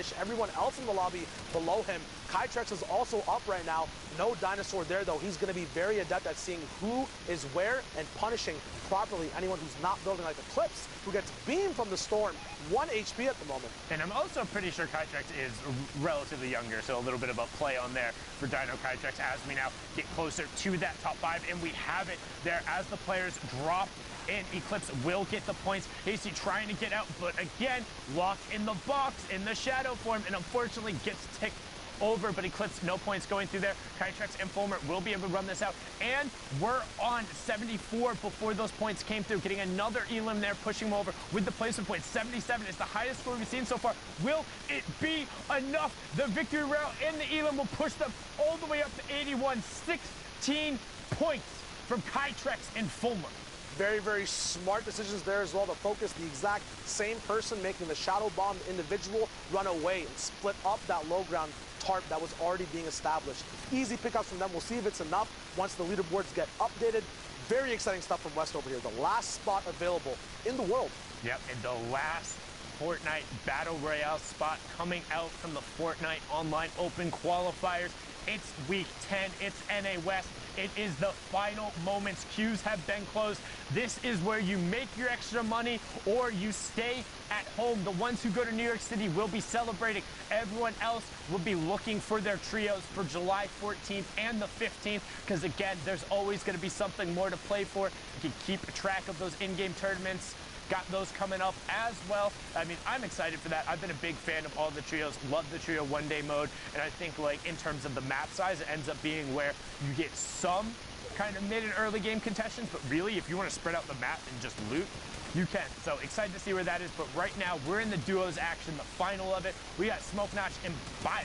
punish everyone else in the lobby below him. Kytrex is also up right now. No dinosaur there, though. He's going to be very adept at seeing who is where and punishing properly anyone who's not building like Eclipse, who gets beamed from the storm. 1 HP at the moment. And I'm also pretty sure Kytrex is relatively younger, so a little bit of a play on there for Dino Kytrex as we now get closer to that top 5, and we have it there as the players drop in. Eclipse will get the points. Hasty trying to get out, but again, locked in the box in the shadow form, and unfortunately gets ticked over, but Eclipse, no points going through there. Kytrex and Fulmer will be able to run this out, and we're on 74 before those points came through, getting another Elim there, pushing him over with the placement points. 77 is the highest score we've seen so far. Will it be enough? The victory route and the Elim will push them all the way up to 81. 16 points from Kytrex and Fulmer. Very, very smart decisions there as well to focus the exact same person, making the Shadow Bomb individual run away and split up that low ground tarp that was already being established. Easy pickups from them. We'll see if it's enough once the leaderboards get updated. Very exciting stuff from West over here. The last spot available in the world. Yep, and the last Fortnite Battle Royale spot coming out from the Fortnite Online Open qualifiers. It's week 10, it's NA West. It is the final moments. Queues have been closed. This is where you make your extra money or you stay at home. The ones who go to New York City will be celebrating. Everyone else will be looking for their trios for July 14th and the 15th, because again, there's always going to be something more to play for. You can keep track of those in-game tournaments. Got those coming up as well. I mean, I'm excited for that. I've been a big fan of all the trios. Love the trio one-day mode. And I think, like, in terms of the map size, it ends up being where you get some kind of mid and early game contestants. But really, if you want to spread out the map and just loot, you can. So excited to see where that is. But right now, we're in the duos action, the final of it. We got Smoke Notch and Bio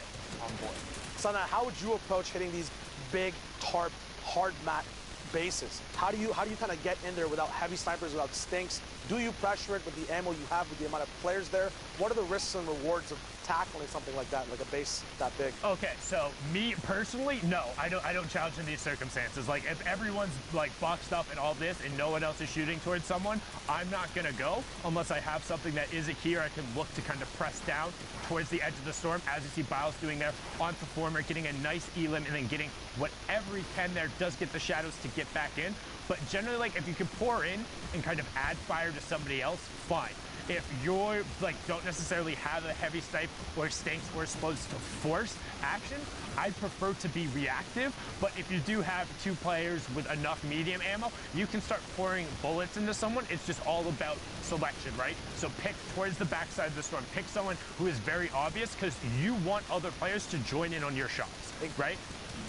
on board. Sana, how would you approach hitting these big tarp hard mat bases? How do you kind of get in there without heavy snipers, without stinks? Do you pressure it with the ammo you have, with the amount of players there? What are the risks and rewards of tackling something like that, like a base that big? Okay, so me personally, no, I don't challenge in these circumstances. Like, if everyone's like boxed up and all this and no one else is shooting towards someone, I'm not gonna go unless I have something that is a key, or I can look to kind of press down towards the edge of the storm, as you see Biles doing there on Performer, getting a nice Elim and then getting whatever he can there. Does get the shadows to get back in, but generally, like, if you can pour in and kind of add fire to somebody else, fine. If you're like don't necessarily have a heavy snipe or stinks or supposed to force action, I prefer to be reactive. But if you do have two players with enough medium ammo, you can start pouring bullets into someone. It's just all about selection, right? So pick towards the backside of the storm. Pick someone who is very obvious, because you want other players to join in on your shots, right?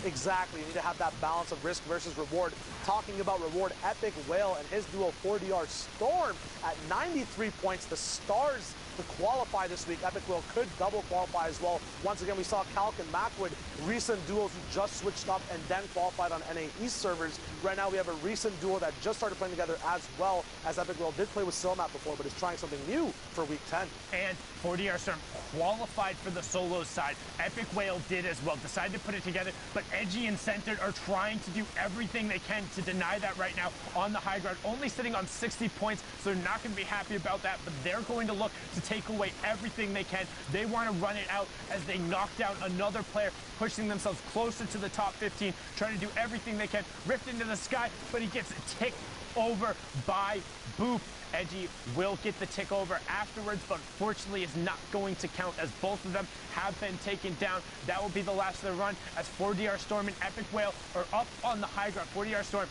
Exactly. You need to have that balance of risk versus reward. Talking about reward, Epic Whale and his duo 4DR Storm at 93 points. The stars to qualify this week. Epic Whale could double qualify as well. Once again, we saw Calc and Macwood, recent duos who just switched up and then qualified on NA East servers. Right now, we have a recent duo that just started playing together as well, as Epic Whale did play with Silmat before, but is trying something new for week 10. And 4DR Storm qualified for the solos side. Epic Whale did as well. Decided to put it together, but Edgy and Centered are trying to do everything they can to deny that right now on the high ground. Only sitting on 60 points, so they're not going to be happy about that, but they're going to look to take away everything they can. They want to run it out as they knock down another player, pushing themselves closer to the top 15, trying to do everything they can. Ripped into the sky, but he gets ticked over by Boop. Edgy will get the tick over afterwards, but unfortunately is not going to count, as both of them have been taken down. That will be the last of the run, as 4DR Storm and Epic Whale are up on the high ground. 4DR Storm,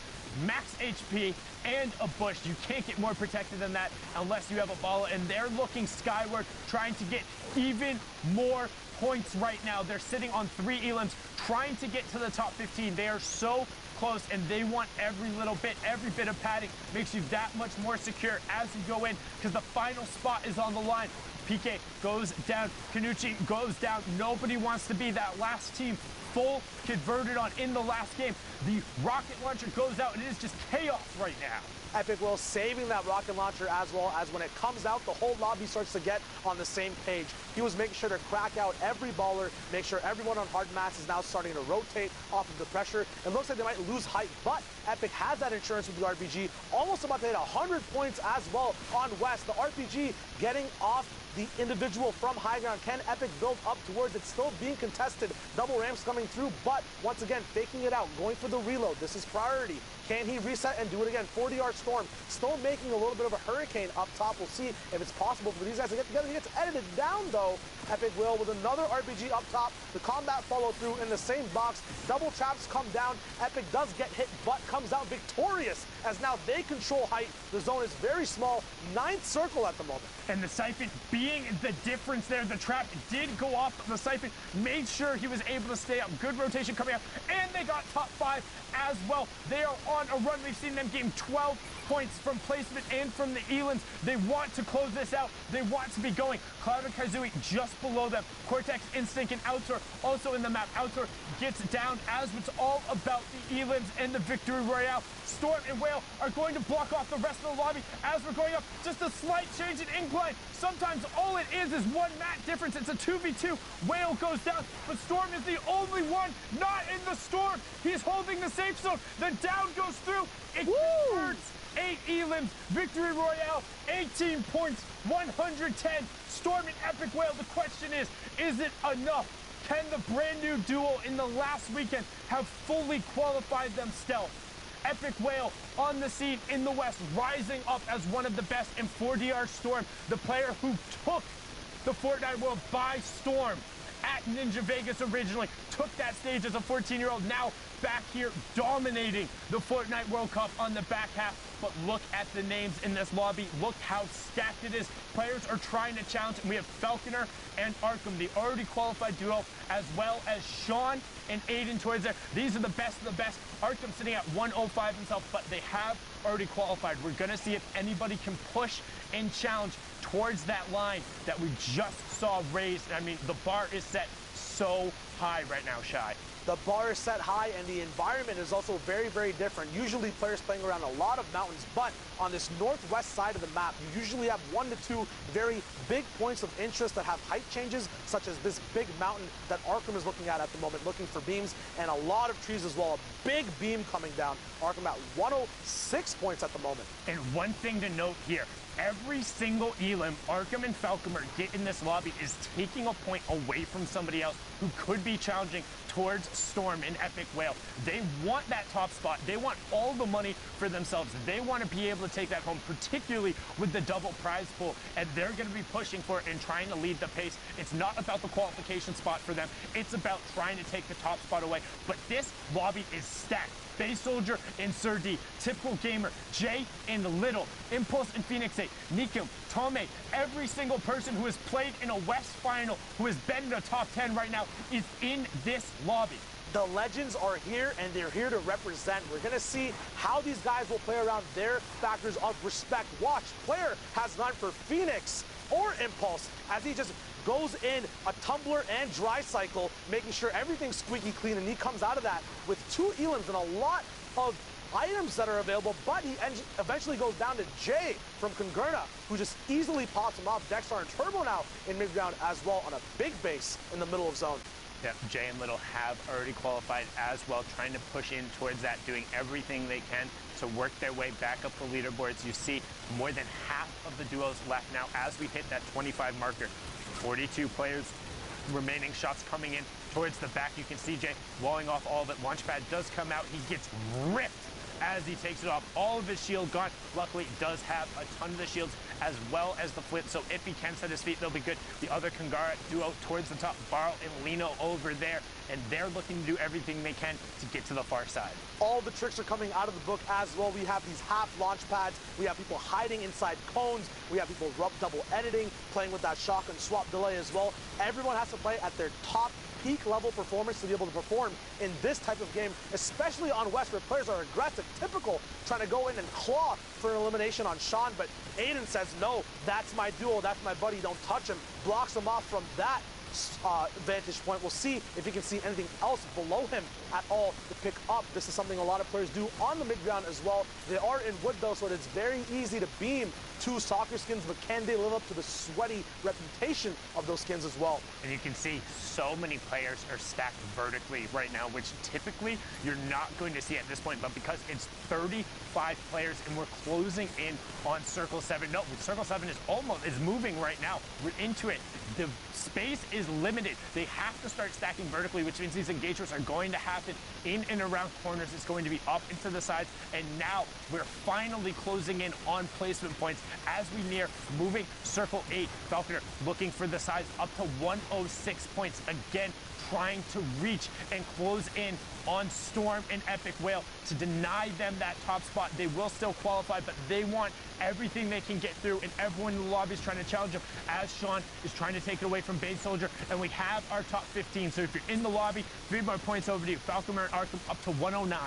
max HP and a bush. You can't get more protected than that unless you have a ball, and they're looking skyward, trying to get even more points right now. They're sitting on 3 elims, trying to get to the top 15. They are so close, and they want every little bit, every bit of padding makes you that much more secure as you go in, because the final spot is on the line. PK goes down, Kanuchi goes down. Nobody wants to be that last team full converted on in the last game. The rocket launcher goes out, and it is just chaos right now. Epic Will saving that rocket launcher, as well as when it comes out, the whole lobby starts to get on the same page. He was making sure to crack out every baller, make sure everyone on hard mats is now starting to rotate off of the pressure. It looks like they might lose height, but Epic has that insurance with the RPG, almost about to hit 100 points as well on West. The RPG getting off the individual from high ground. Can Epic build up towards it? Still being contested. Double ramps coming through, but once again, faking it out, going for the reload. This is priority. Can he reset and do it again? 40-yard storm, still making a little bit of a hurricane up top. We'll see if it's possible for these guys to get together. He gets edited down, though. Epic Will with another RPG up top. The combat follow through in the same box. Double traps come down. Epic does get hit, but comes out victorious as now they control height. The zone is very small. 9th circle at the moment. And the Siphon being the difference there. The trap did go off. The Siphon made sure he was able to stay up. Good rotation coming out. And they got top 5 as well. They are on a run. We've seen them gain 12 points from placement and from the Elans. They want to close this out. They want to be going. Cloud and Kaizui just below them. Cortex, Instinct, and Outdoor also in the map. Outdoor gets down as it's all about the Elans and the Victory Royale. Storm and Whale are going to block off the rest of the lobby as we're going up. Just a slight change in incline. Sometimes all it is one mat difference. It's a 2v2. Whale goes down, but Storm is the only one not in the storm. He's holding the safe zone. The down goes through. It converts. 8 Elans, Victory Royale, 18 points, 110. Storm and Epic Whale. The question is it enough? Can the brand new duo in the last weekend have fully qualified themselves? Epic Whale on the scene in the West, rising up as one of the best in 4DR Storm, the player who took the Fortnite world by storm at Ninja Vegas originally, took that stage as a 14-year-old, now back here dominating the Fortnite World Cup on the back half. But look at the names in this lobby. Look how stacked it is. Players are trying to challenge. We have Falconer and Arkham, the already qualified duo, as well as Sean and Aiden towards there. These are the best of the best. Arkham sitting at 105 himself, but they have already qualified. We're going to see if anybody can push and challenge towards that line that we just saw raised. I mean, the bar is set so high right now, Shai. The bar is set high, and the environment is also very, very different. Usually players playing around a lot of mountains, but on this northwest side of the map, you usually have 1 to 2 very big points of interest that have height changes, such as this big mountain that Arkham is looking at the moment, looking for beams, and a lot of trees as well. A big beam coming down. Arkham at 106 points at the moment. And one thing to note here, every single Elam Arkham and Falconer get in this lobby is taking a point away from somebody else who could be challenging towards Storm and Epic Whale. They want that top spot. They want all the money for themselves. They want to be able to take that home, particularly with the double prize pool, and they're going to be pushing for it and trying to lead the pace. It's not about the qualification spot for them. It's about trying to take the top spot away. But this lobby is stacked. Base Soldier and Sir D, Typical Gamer, Jay and Little, Impulse and Phoenix 8, Nikum, Tome, every single person who has played in a West final, who has been in the top 10 right now, is in this lobby. The legends are here, and they're here to represent. We're going to see how these guys will play around their factors of respect. Watch, player has gone for Phoenix or Impulse as he just goes in a tumbler and dry cycle, making sure everything's squeaky clean, and he comes out of that with 2 Elams and a lot of items that are available, but he eventually goes down to Jay from Congerna, who just easily pops him off. Dexter and Turbo now in mid-ground as well on a big base in the middle of zone. Yeah, Jay and Little have already qualified as well, trying to push in towards that, doing everything they can to work their way back up the leaderboards. You see more than half of the duos left now as we hit that 25 marker. 42 players remaining, shots coming in towards the back. You can see Jay walling off all of it. Launchpad does come out. He gets ripped as he takes it off. All of his shield gone. Luckily, he does have a ton of the shields as well as the flint, so if he can set his feet, they'll be good. The other Kangara duo towards the top, Barl and Lino over there, and they're looking to do everything they can to get to the far side. All the tricks are coming out of the book as well. We have these half launch pads. We have people hiding inside cones. We have people double editing, playing with that shock and swap delay as well. Everyone has to play at their top peak level performance to be able to perform in this type of game, especially on West, where players are aggressive. Typical trying to go in and claw for an elimination on Sean, but Aiden says, no, that's my duo, that's my buddy, don't touch him. Blocks him off from that vantage point. We'll see if he can see anything else below him at all to pick up. This is something a lot of players do on the mid-ground as well. They are in wood, though, so it's very easy to beam two soccer skins, but can they live up to the sweaty reputation of those skins as well? And you can see so many players are stacked vertically right now, which typically you're not going to see at this point, but because it's 35 players and we're closing in on Circle 7. No, Circle 7 is moving right now. We're into it. The space is limited. They have to start stacking vertically, which means these engagements are going to happen in and around corners. It's going to be up into the sides, and now we're finally closing in on placement points as we near moving Circle 8. Falconer looking for the sides up to 106 points. Again, trying to reach and close in on Storm and Epic Whale to deny them that top spot. They will still qualify, but they want everything they can get through, and everyone in the lobby is trying to challenge them as Sean is trying to take it away from Bane Soldier, and we have our top 15. So if you're in the lobby, 3 more points over to you. Falconer and Arkham up to 109.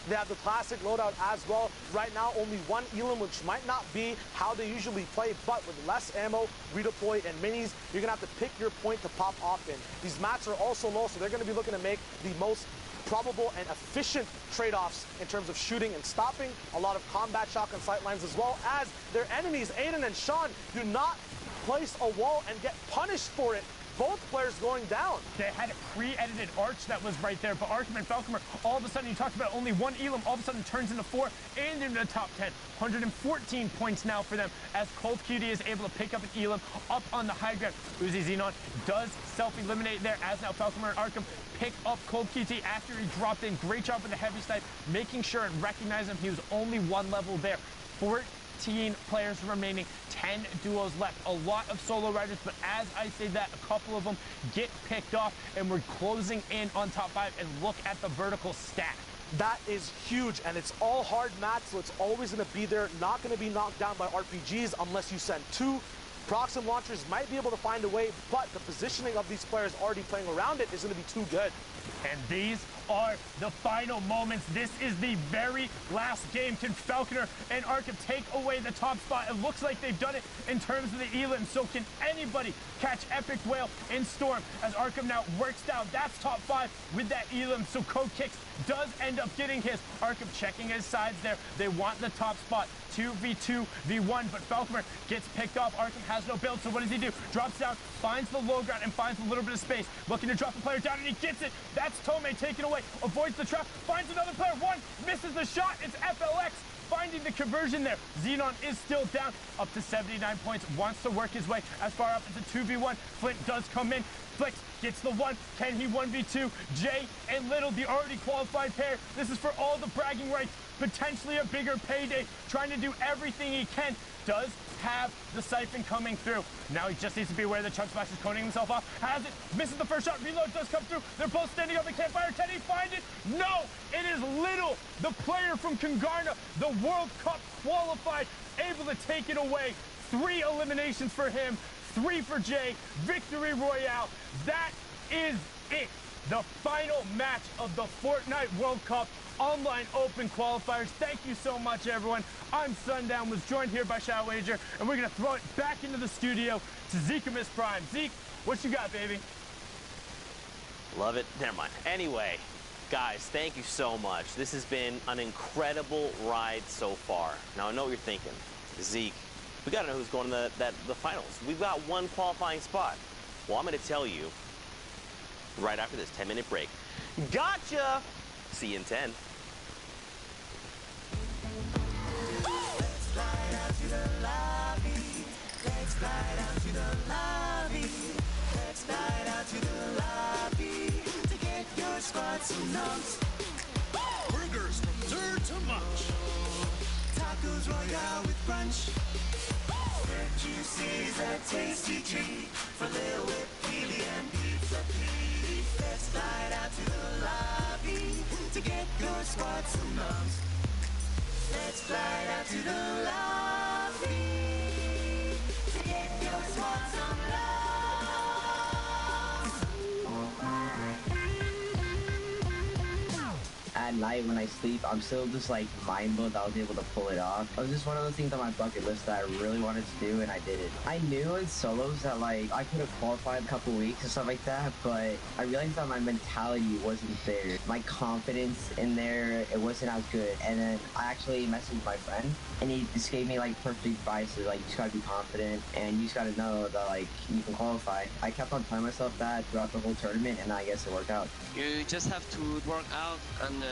They have the classic loadout as well. Right now, only one Elam, which might not be how they usually play, but with less ammo, redeploy, and minis, you're going to have to pick your point to pop off in. These mats are also low, so they're going to be looking to make the most probable and efficient trade-offs in terms of shooting and stopping. A lot of combat shotgun sightlines, as well as their enemies, Aiden and Sean, do not place a wall and get punished for it. Both players going down. They had a pre-edited arch that was right there, but Arkham and Falconer, all of a sudden, you talked about only one Elam, all of a sudden turns into 4 and into the top 10. 114 points now for them as Cold Cutie is able to pick up an Elam up on the high ground. Uzi Xenon does self-eliminate there as now Falconer and Arkham pick up Cold Cutie after he dropped in. Great job with the heavy snipe, making sure and recognizing him. He was only one level there. 14 players remaining, 10 duos left. A lot of solo riders, but as I say that, a couple of them get picked off, and we're closing in on top 5, and look at the vertical stack. That is huge, and it's all hard mats, so it's always going to be there. Not going to be knocked down by RPGs unless you send 2. Proxim launchers might be able to find a way, but the positioning of these players already playing around it is going to be too good. And these are the final moments. This is the very last game. Can Falconer and Arkham take away the top spot? It looks like they've done it in terms of the Elam. So can anybody catch Epic Whale and Storm as Arkham now works down? That's top 5 with that Elam. So Code Kicks does end up getting his. Arkham checking his sides there. They want the top spot. 2v2, v1, but Falconer gets picked off. Arkham has no build, so what does he do? Drops down, finds the low ground, and finds a little bit of space. Looking to drop the player down, and he gets it. That's Tomei taken away. Avoids the trap, finds another player. 1, misses the shot. It's FLX finding the conversion there. Xenon is still down, up to 79 points. Wants to work his way as far up as a 2v1. Flint does come in. Flex gets the 1. Can he 1v2? Jay and Little, the already qualified pair. This is for all the bragging rights. Potentially a bigger payday. Trying to do everything he can. Does have the siphon coming through. Now he just needs to be aware that Chunk Smash is coning himself off. Has it. Misses the first shot. Reload does come through. They're both standing on the campfire. Can he find it? No! It is Little, the player from Kungarna, the World Cup qualified, able to take it away. 3 eliminations for him. 3 for Jay. Victory Royale. That is it. The final match of the Fortnite World Cup Online Open qualifiers. Thank you so much, everyone. I'm Sundown, was joined here by Shadow Wager, and we're going to throw it back into the studio to Zeke and Miss Prime. Zeke, what you got, baby? Love it. Never mind. Anyway, guys, thank you so much. This has been an incredible ride so far. Now, I know what you're thinking. Zeke, we got to know who's going to the finals. We've got 1 qualifying spot. Well, I'm going to tell you right after this 10-minute break. Gotcha! See you in 10. Let's slide out to the lobby. Let's slide out to the lobby. Let's slide out to the lobby to get your squad some nums. Burgers from dirt to munch. Tacos Royale with brunch. Red juices, a tasty treat for Lil Whip, Peely, and Pizza Pete. Let's slide out to the lobby to get your squad some nums. Let's fly out to the lobby to get your squad some love. I at night when I sleep, I'm still just like mind blown that I was able to pull it off. It was just one of those things on my bucket list that I really wanted to do, and I did it. I knew in solos that like I could have qualified a couple weeks and stuff like that, but I realized that my mentality wasn't there. My confidence in there, it wasn't as good. And then I actually messaged my friend, and he just gave me like perfect advice. Like, you just gotta be confident, and you just gotta know that like you can qualify. I kept on telling myself that throughout the whole tournament, and I guess it worked out. You just have to work out and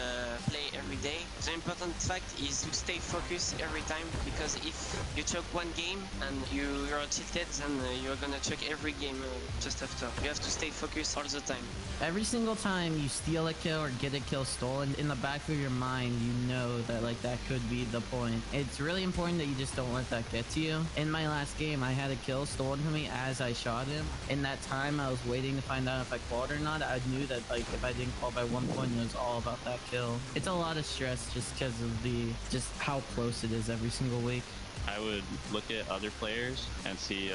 play every day. The important fact is to stay focused every time, because if you choke one game and you're tilted, then you're gonna choke every game just after. You have to stay focused all the time. Every single time you steal a kill or get a kill stolen, in the back of your mind, you know that like that could be the point. It's really important that you just don't let that get to you. In my last game, I had a kill stolen from me as I shot him. In that time, I was waiting to find out if I qualified or not. I knew that like if I didn't qualify 1 point, it was all about that kill. It's a lot of stress just because of just how close it is every single week. I would look at other players and see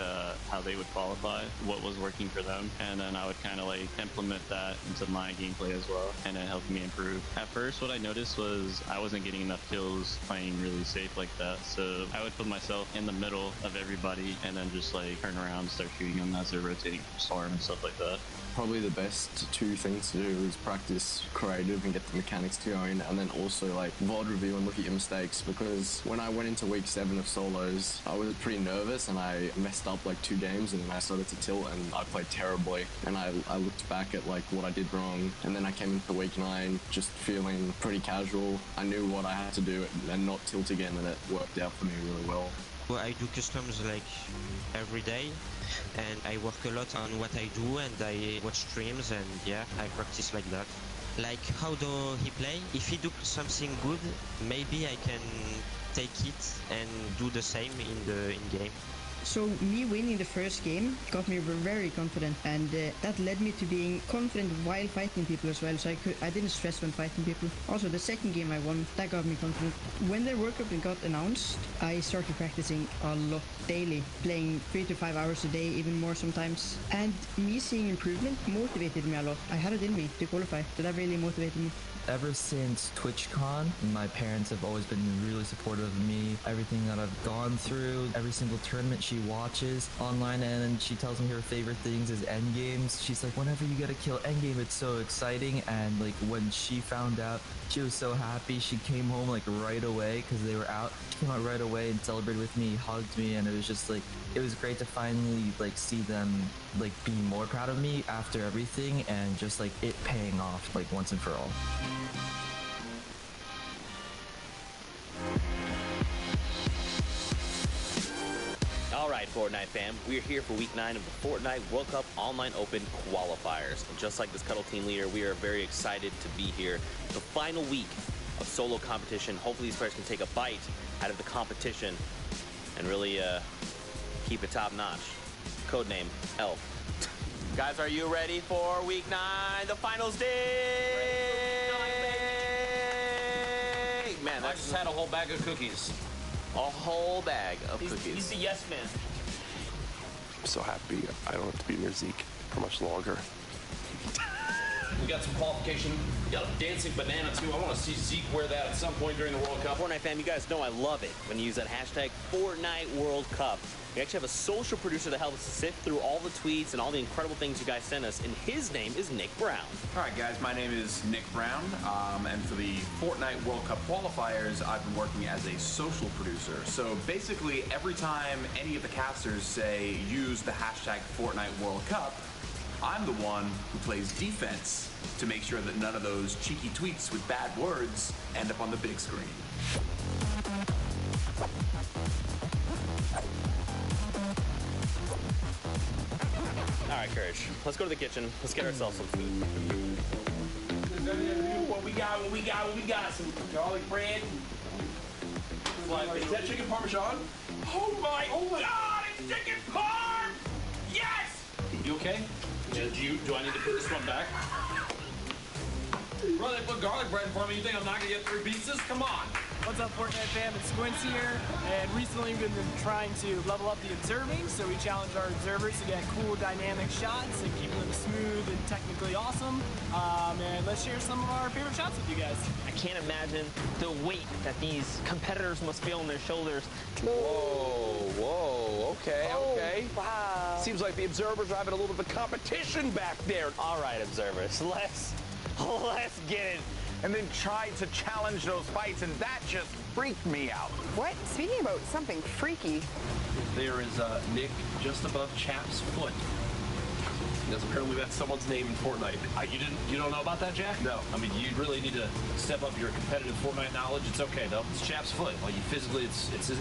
how they would qualify, what was working for them, and then I would kind of like implement that into my gameplay as well, and it helped me improve. At first, what I noticed was I wasn't getting enough kills playing really safe like that, so I would put myself in the middle of everybody and then just like turn around and start shooting them as they're rotating storm and stuff like that. Probably the best two things to do is practice creative and get the mechanics going, and then also like VOD review and look at your mistakes, because when I went into week 7 of solos, I was pretty nervous and I messed up like 2 games, and then I started to tilt and I played terribly, and I looked back at like what I did wrong, and then I came into week 9 just feeling pretty casual. I knew what I had to do and not tilt again, and it worked out for me really well. I do customs like every day, and I work a lot on what I do, and I watch streams, and yeah, I practice like that. Like, how do he play? If he do something good, maybe I can take it and do the same in game. So me winning the first game got me very confident, and that led me to being confident while fighting people as well, so I didn't stress when fighting people. Also, the second game I won, that got me confident. When the World Cup got announced, I started practicing a lot daily, playing 3 to 5 hours a day, even more sometimes. And me seeing improvement motivated me a lot. I had it in me to qualify, so that really motivated me. Ever since TwitchCon, my parents have always been really supportive of me, everything that I've gone through, every single tournament she watches online, and she tells me her favorite things is endgames. She's like, whenever you get a kill endgame, it's so exciting. And like when she found out, she was so happy. She came home like right away because they were out. She came out right away and celebrated with me, hugged me, and it was just like, it was great to finally like see them like be more proud of me after everything, and just like it paying off like once and for all. All right, Fortnite fam, we're here for week 9 of the Fortnite World Cup Online Open qualifiers. And just like this Cuddle team leader, we are very excited to be here. The final week of solo competition. Hopefully these players can take a bite out of the competition and really keep it top notch. Codename Elf. Guys, are you ready for week 9, the finals day? Man, I just had a whole bag of cookies. A whole bag of cookies. He's the yes man. I'm so happy I don't have to be near Zeke for much longer. We got some qualification. We got a dancing banana too. I want to see Zeke wear that at some point during the World Cup. Fortnite fam, you guys know I love it when you use that hashtag Fortnite World Cup. We actually have a social producer to help us sift through all the tweets and all the incredible things you guys send us, and his name is Nick Brown. All right, guys, my name is Nick Brown, and for the Fortnite World Cup qualifiers, I've been working as a social producer. So basically, every time any of the casters say use the hashtag Fortnite World Cup, I'm the one who plays defense to make sure that none of those cheeky tweets with bad words end up on the big screen. All right, Courage, let's go to the kitchen. Let's get ourselves some food. What we got? Some garlic bread. Is that chicken parmesan? Oh my God, it's chicken parm! Yes! You okay? Do I need to put this one back? Bro, they put garlic bread in front of me. You think I'm not gonna get 3 pieces? Come on. What's up, Fortnite fam? It's Squints here, and recently we've been trying to level up the observing, so we challenge our observers to get cool, dynamic shots and keep them smooth and technically awesome. And let's share some of our favorite shots with you guys. I can't imagine the weight that these competitors must feel on their shoulders. Whoa, okay, okay. Wow. Seems like the observers are having a little bit of a competition back there. All right, observers, let's get it. And then tried to challenge those fights, and that just freaked me out. What? Speaking about something freaky. There is Nick just above Chap's foot. Because apparently that's someone's name in Fortnite. You don't know about that, Jack? No. I mean, you really need to step up your competitive Fortnite knowledge. It's okay though. It's Chap's foot. Like you physically,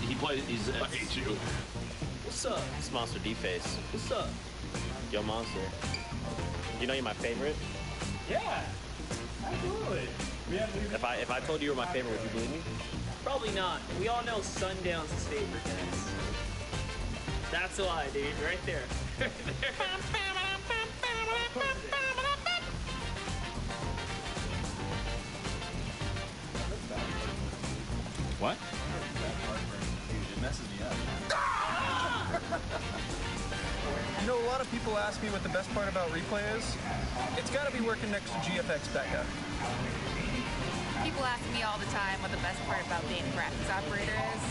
he plays. I hate you. What's up? It's Monster D-Face. What's up? Yo, Monster. You know you're my favorite? Yeah, absolutely. If I told you were my favorite, would you believe me? Probably not. We all know Sundown's his favorite dance. That's why, dude. Right there. What? It messes me up. You know, a lot of people ask me what the best part about replay is. It's got to be working next to GFX Becca. People ask me all the time what the best part about being a graphics operator is.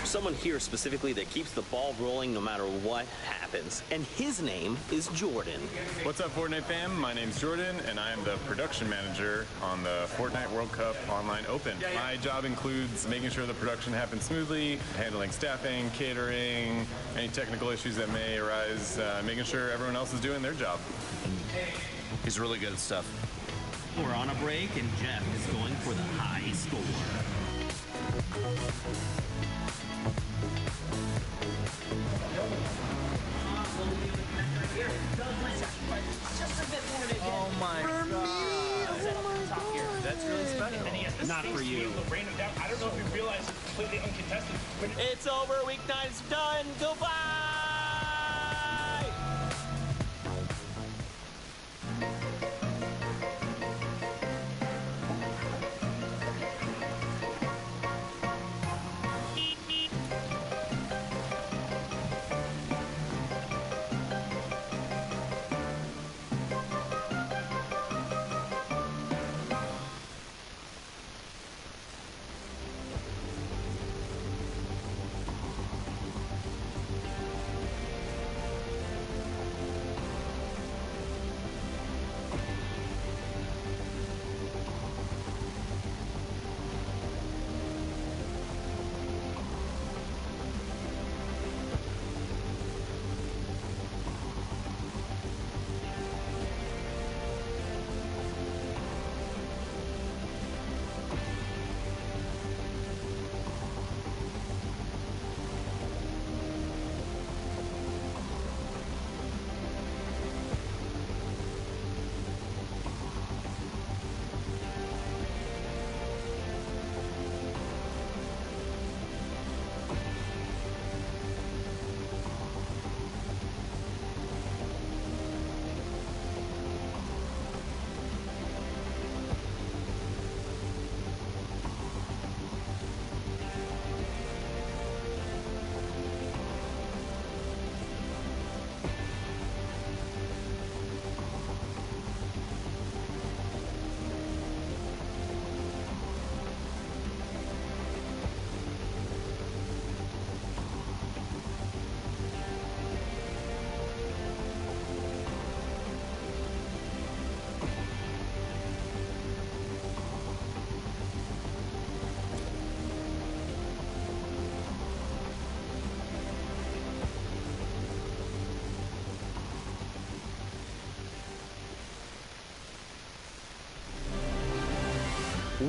Someone here specifically that keeps the ball rolling no matter what happens. And his name is Jordan. What's up, Fortnite fam? My name's Jordan, and I am the production manager on the Fortnite World Cup Online Open. My job includes making sure the production happens smoothly, handling staffing, catering, any technical issues that may arise, making sure everyone else is doing their job. He's really good at stuff. We're on a break, and Jeff is going for the high score. Oh my god. That's really special. Not for you. I don't know if you realize it's completely uncontested. It's over. Week 9's done. Goodbye.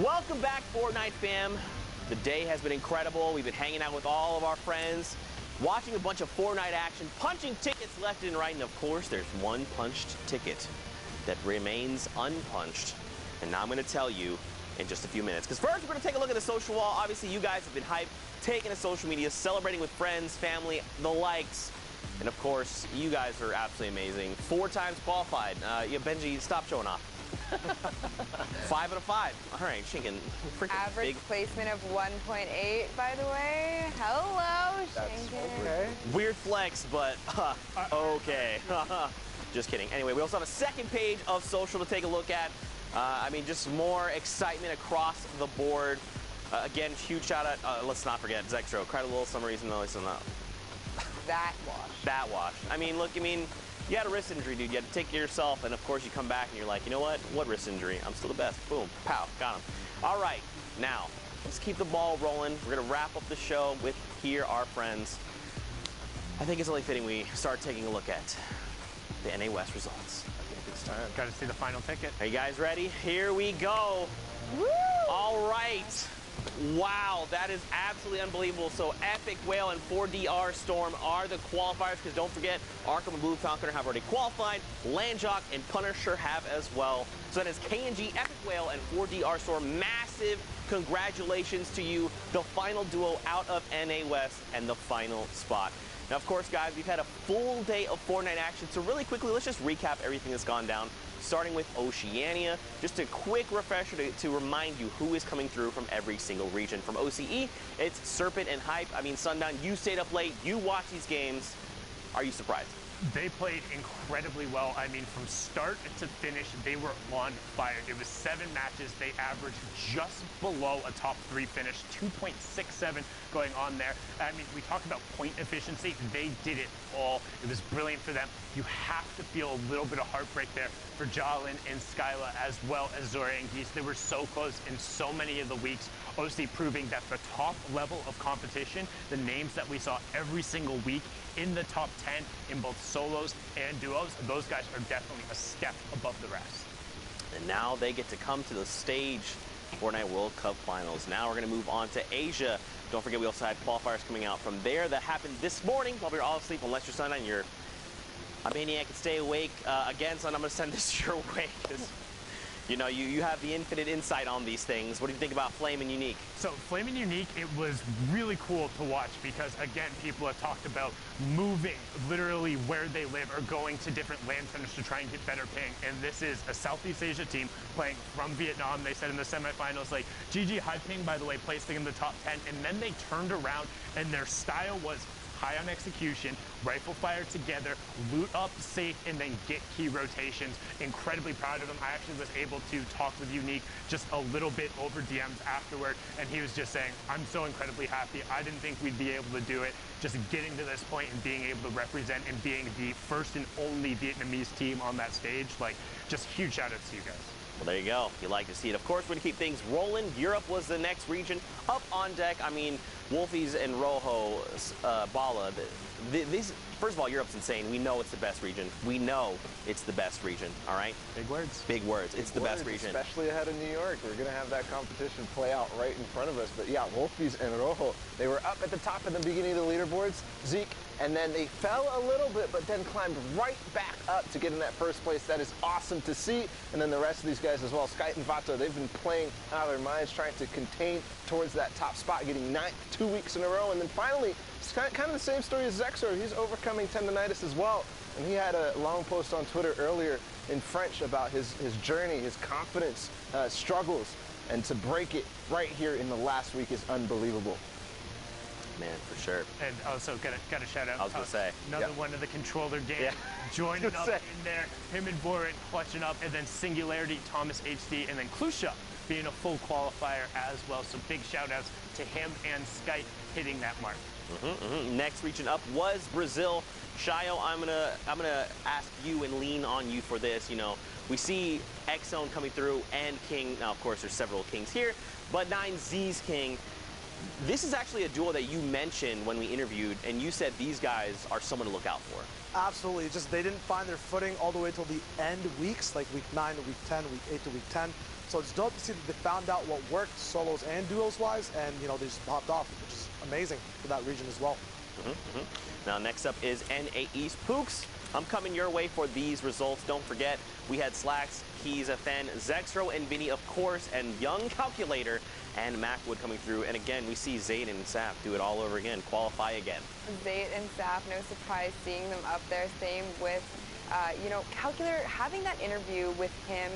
Welcome back, Fortnite fam. The day has been incredible. We've been hanging out with all of our friends, watching a bunch of Fortnite action, punching tickets left and right, and of course, there's one punched ticket that remains unpunched. And now I'm gonna tell you in just a few minutes. Because first, we're gonna take a look at the social wall. Obviously, you guys have been hyped, taking to social media, celebrating with friends, family, the likes. And of course, you guys are absolutely amazing. 4 times qualified. Yeah, Benji, stop showing off. 5 out of 5. All right, Shinken. Average placement of 1.8, by the way. Hello, Shinken. Weird flex, but okay. Just kidding. Anyway, we also have a second page of social to take a look at. I mean, just more excitement across the board. Again, huge shout out. Let's not forget Zextro. Cried a little some reason, though. So not. That wash. That wash. I mean, look, you had a wrist injury, dude. You had to take care of yourself, and of course you come back and you're like, you know what? What wrist injury? I'm still the best. Boom. Pow. Got him. All right. Now, let's keep the ball rolling. We're going to wrap up the show with Here Are Friends. I think it's only fitting we start taking a look at the NA West results. I think it's time. Got to see the final ticket. Are you guys ready? Here we go. Woo! All right. Wow, that is absolutely unbelievable. So Epic Whale and 4DR Storm are the qualifiers, because don't forget, Arkham and Blue Falconer have already qualified. Landjock and Punisher have as well. So that is KNG, Epic Whale, and 4DR Storm. Massive congratulations to you, the final duo out of NA West and the final spot. Now, of course, guys, we've had a full day of Fortnite action, so really quickly, let's just recap everything that's gone down, starting with Oceania. Just a quick refresher to remind you who is coming through from every single region. From OCE, it's Serpent and Hype. I mean, Sundown, you stayed up late, you watched these games. Are you surprised? They played incredibly well. I mean, from start to finish, they were on fire. It was 7 matches. They averaged just below a top 3 finish, 2.67 going on there. I mean, we talked about point efficiency. They did it all. It was brilliant for them. You have to feel a little bit of heartbreak there for Jalen and Skyla, as well as Zora and Geese. They were so close in so many of the weeks. OC proving that the top level of competition, the names that we saw every single week in the top 10 in both solos and duos, those guys are definitely a step above the rest. And now they get to come to the stage, Fortnite World Cup Finals. Now we're going to move on to Asia. Don't forget, we also had qualifiers coming out from there that happened this morning while we were all asleep, unless you're Sundown, you're a maniac and stay awake. Again, son, I'm going to send this your way, because you know, you have the infinite insight on these things. What do you think about Flame and Unique? So Flame and Unique, it was really cool to watch because, again, people have talked about moving literally where they live or going to different land centers to try and get better ping. And this is a Southeast Asia team playing from Vietnam. They said in the semifinals, like, GG high ping, by the way, placing in the top 10. And then they turned around and their style was high on execution, rifle fire together, loot up safe, and then get key rotations. Incredibly proud of him. I actually was able to talk with Unique just a little bit over DMs afterward, and he was just saying, I'm so incredibly happy. I didn't think we'd be able to do it. Just getting to this point and being able to represent and being the first and only Vietnamese team on that stage, like, just huge shout outs to you guys. Well, there you go. You like to see it. Of course, we're going to keep things rolling. Europe was the next region up on deck. I mean, Wolfies and Rojo, Bala, these, first of all, Europe's insane. We know it's the best region. We know it's the best region, all right? Big words. Big words. It's the best region. Especially ahead of New York. We're going to have that competition play out right in front of us. But yeah, Wolfies and Rojo, they were up at the top in the beginning of the leaderboards, Zeke, and then they fell a little bit, but then climbed right back up to get in that first place. That is awesome to see. And then the rest of these guys as well, Skyt and Vato, they've been playing out of their minds, trying to contain towards that top spot, getting 9th 2 weeks in a row. And then finally, it's kind of the same story as Zexor. He's overcoming tendonitis as well. And he had a long post on Twitter earlier in French about his journey, his confidence, struggles. And to break it right here in the last week is unbelievable. Man, for sure. And also, got a shout out. I was going to say. Another one of the controller game. Joining up in there. Him and Borin clutching up. And then Singularity, Thomas HD, and then Klusha being a full qualifier as well. So big shout outs to him and Skype hitting that mark. Next region up was Brazil. Shayo, I'm gonna ask you and lean on you for this. You know, we see X-Zone coming through and King. Now, of course, there's several Kings here, but 9Z's King. This is actually a duo that you mentioned when we interviewed, and you said these guys are someone to look out for. Absolutely. Just they didn't find their footing all the way till the end weeks, like week 9 to week 10, week 8 to week 10. So it's dope to see that they found out what worked solos and duos wise, and you know, they just popped off, which is amazing for that region as well. Now next up is NA East. Pooks, I'm coming your way for these results. Don't forget, we had Slacks, Keys, Fen, Zexro, and Vinny, of course, and Young Calculator and Macwood coming through. And again, we see Zayd and Saf do it all over again, qualify again. Zayd and Saf, no surprise seeing them up there. Same with, you know, Calculator, having that interview with him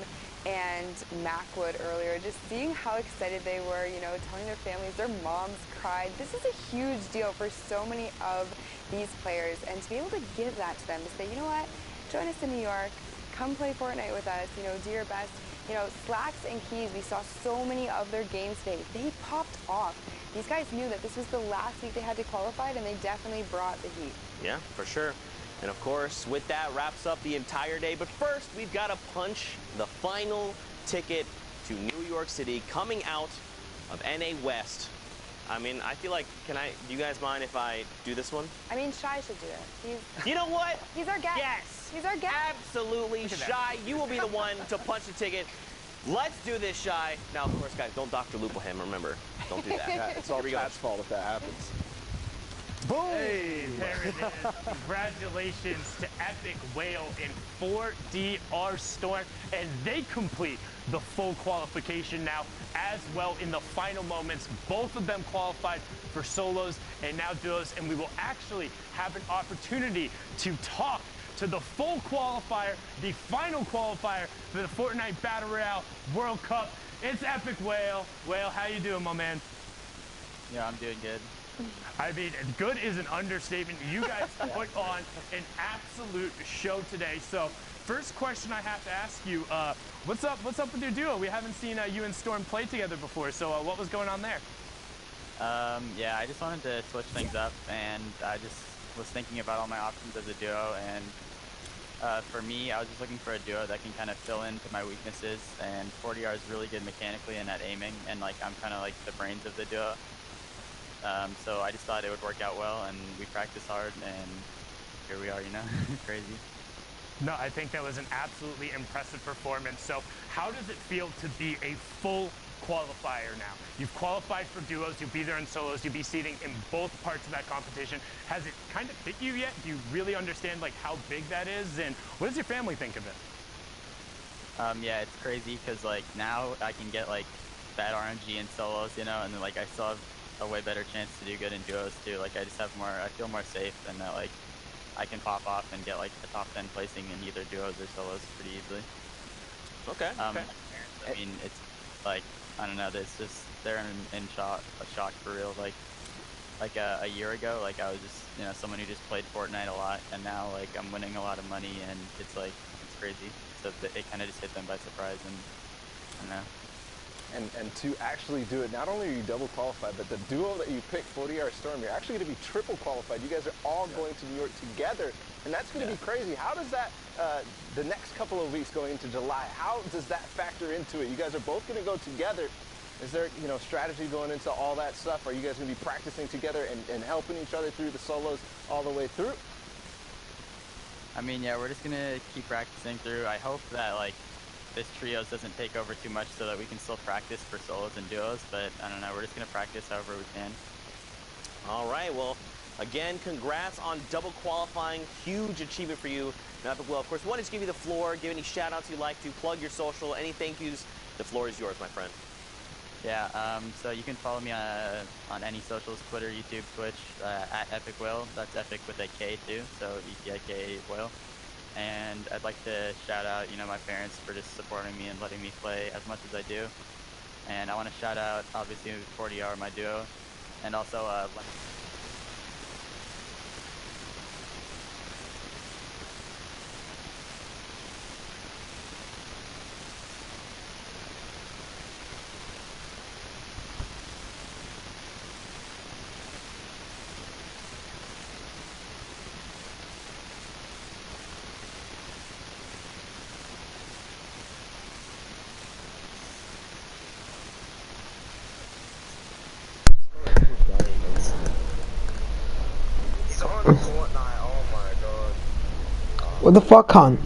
and Macwood earlier, just seeing how excited they were, you know, telling their families, their moms cried. This is a huge deal for so many of these players, and to be able to give that to them, to say, you know what, join us in New York, come play Fortnite with us, you know, do your best. You know, Slacks and Keys, we saw so many of their games today. They popped off. These guys knew that this was the last week they had to qualify, and they definitely brought the heat. Yeah, for sure. And of course, with that wraps up the entire day. But first, we've got to punch the final ticket to New York City coming out of NA West. I mean, I feel like, do you guys mind if I do this one? I mean, Shy should do it. You know what? He's our guest. Yes. He's our guest. Absolutely. Shy, you will be the one to punch the ticket. Let's do this, Shy. Now, of course, guys, don't Dr. Lupo him, remember. Don't do that. Yeah, it's all Chad's fault if that happens. Boom! Hey, there it is. Congratulations to Epic Whale in 4DR Storm, and they complete the full qualification now as well in the final moments. Both of them qualified for solos and now duos, and we will actually have an opportunity to talk to the full qualifier, the final qualifier for the Fortnite Battle Royale World Cup. It's Epic Whale. Whale, how you doing, my man? Yeah, I'm doing good. I mean, good is an understatement. You guys put on an absolute show today. So, first question I have to ask you, what's up with your duo? We haven't seen you and Storm play together before, so what was going on there? Yeah, I just wanted to switch things up, and I just was thinking about all my options as a duo, and for me, I was just looking for a duo that can kind of fill into my weaknesses, and 4DR is really good mechanically and at aiming, and like I'm kind of like the brains of the duo. So I just thought it would work out well, and we practiced hard, and here we are, you know, crazy. No, I think that was an absolutely impressive performance. So how does it feel to be a full qualifier now? You've qualified for duos, you'll be there in solos, you'll be seating in both parts of that competition. Has it kind of hit you yet? Do you really understand like how big that is? And what does your family think of it? Yeah, it's crazy because like now I can get like bad RNG in solos, you know, and then like I still have a way better chance to do good in duos too. Like I just have more, I feel more safe, and that like I can pop off and get like a top 10 placing in either duos or solos pretty easily. Okay. Okay. I mean, it's like, I don't know, it's just, they're in shock for real. Like a year ago, like I was just, you know, someone who just played Fortnite a lot, and now like I'm winning a lot of money, and it's like, it's crazy. So it kind of just hit them by surprise, and I don't know. And to actually do it, not only are you double qualified, but the duo that you picked, 4DR Storm, you're actually going to be triple qualified. You guys are all going to New York together, and that's going to be crazy. How does that, the next couple of weeks going into July, how does that factor into it? You guys are both going to go together. Is there, you know, strategy going into all that stuff? Are you guys going to be practicing together and helping each other through the solos all the way through? I mean, yeah, we're just going to keep practicing through. I hope that, like, this trios doesn't take over too much so that we can still practice for solos and duos, but I don't know, we're just going to practice however we can. All right, well, again, congrats on double qualifying. Huge achievement for you. Now, well, of course, we want to just give you the floor, give any shout outs you'd like to, plug your social, any thank yous. The floor is yours, my friend. Yeah, so you can follow me on any socials, Twitter, YouTube, Twitch, at Epic Whale. That's Epic with a K too, so EPIK Whale. And I'd like to shout out, you know, my parents for just supporting me and letting me play as much as I do. And I want to shout out, obviously, 4DR, my duo, and also What the fuck, Con?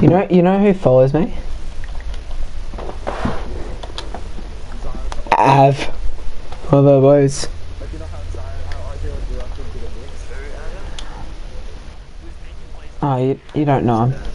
You know who follows me? Av. One of the boys. Oh, you don't know him.